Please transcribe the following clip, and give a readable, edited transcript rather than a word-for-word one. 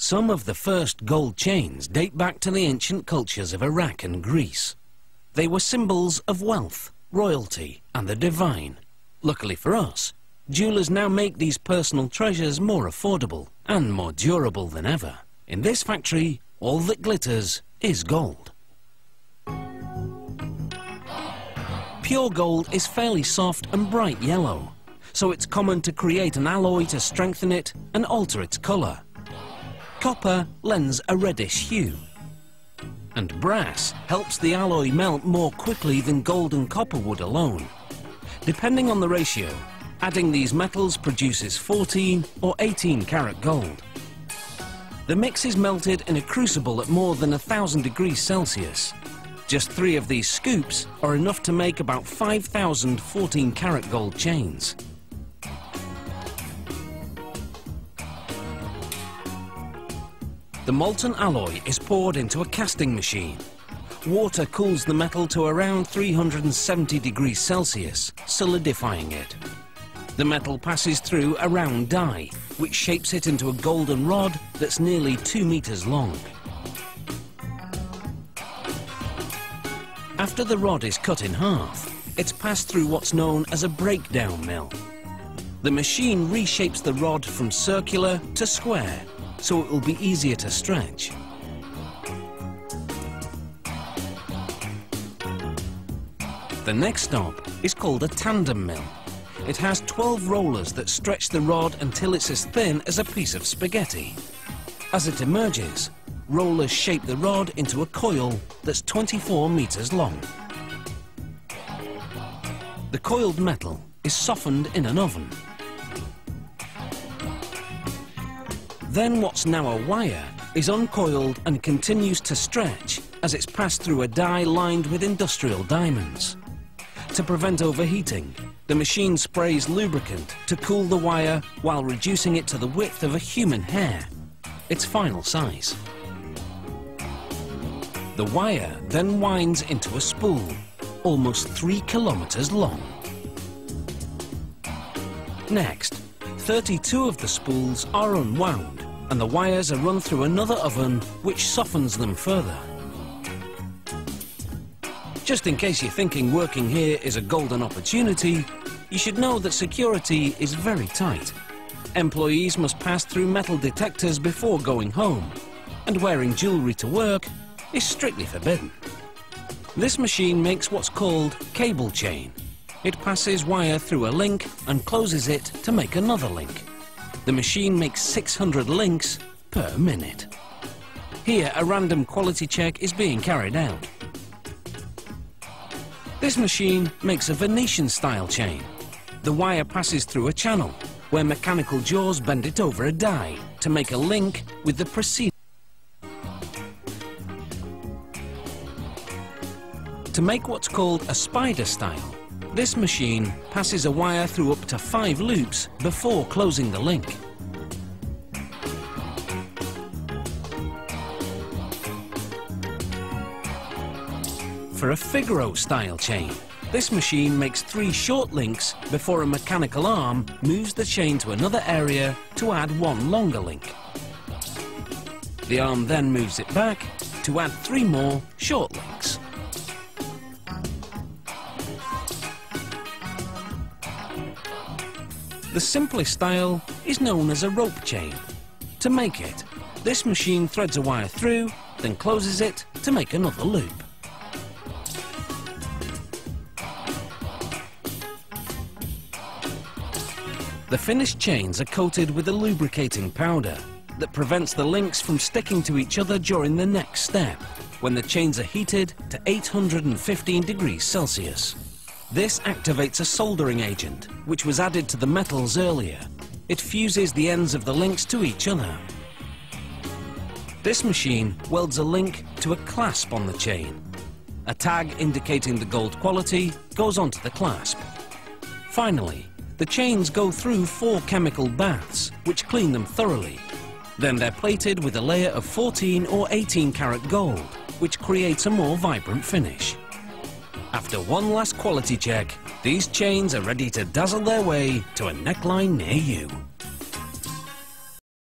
Some of the first gold chains date back to the ancient cultures of Iraq and Greece. They were symbols of wealth, royalty, and the divine. Luckily for us, jewelers now make these personal treasures more affordable and more durable than ever. In this factory, all that glitters is gold. Pure gold is fairly soft and bright yellow, so it's common to create an alloy to strengthen it and alter its colour. Copper lends a reddish hue, and brass helps the alloy melt more quickly than gold and copper would alone. Depending on the ratio, adding these metals produces 14 or 18 karat gold. The mix is melted in a crucible at more than 1,000 degrees Celsius. Just 3 of these scoops are enough to make about 5,000 14 karat gold chains. The molten alloy is poured into a casting machine. Water cools the metal to around 370 degrees Celsius, solidifying it. The metal passes through a round die, which shapes it into a golden rod that's nearly 2 meters long. After the rod is cut in half, it's passed through what's known as a breakdown mill. The machine reshapes the rod from circular to square, so it will be easier to stretch. The next stop is called a tandem mill. It has 12 rollers that stretch the rod until it's as thin as a piece of spaghetti. As it emerges, rollers shape the rod into a coil that's 24 meters long. The coiled metal is softened in an oven. Then what's now a wire is uncoiled and continues to stretch as it's passed through a die lined with industrial diamonds. To prevent overheating, the machine sprays lubricant to cool the wire while reducing it to the width of a human hair, its final size. The wire then winds into a spool, almost 3 kilometers long. Next, 32 of the spools are unwound, and the wires are run through another oven which softens them further. Just in case you're thinking working here is a golden opportunity, you should know that security is very tight. Employees must pass through metal detectors before going home, and wearing jewellery to work is strictly forbidden. This machine makes what's called cable chain. It passes wire through a link and closes it to make another link. The machine makes 600 links per minute. Here, a random quality check is being carried out. This machine makes a Venetian-style chain. The wire passes through a channel, where mechanical jaws bend it over a die to make a link with the preceding. To make what's called a spider style, this machine passes a wire through up to 5 loops before closing the link. For a Figaro style chain, this machine makes 3 short links before a mechanical arm moves the chain to another area to add 1 longer link. The arm then moves it back to add 3 more short links. The simplest style is known as a rope chain. To make it, this machine threads a wire through, then closes it to make another loop. The finished chains are coated with a lubricating powder that prevents the links from sticking to each other during the next step, when the chains are heated to 815 degrees Celsius. This activates a soldering agent, which was added to the metals earlier. It fuses the ends of the links to each other. This machine welds a link to a clasp on the chain. A tag indicating the gold quality goes onto the clasp. Finally, the chains go through 4 chemical baths, which clean them thoroughly. Then they're plated with a layer of 14 or 18 karat gold, which creates a more vibrant finish. After one last quality check, these chains are ready to dazzle their way to a neckline near you.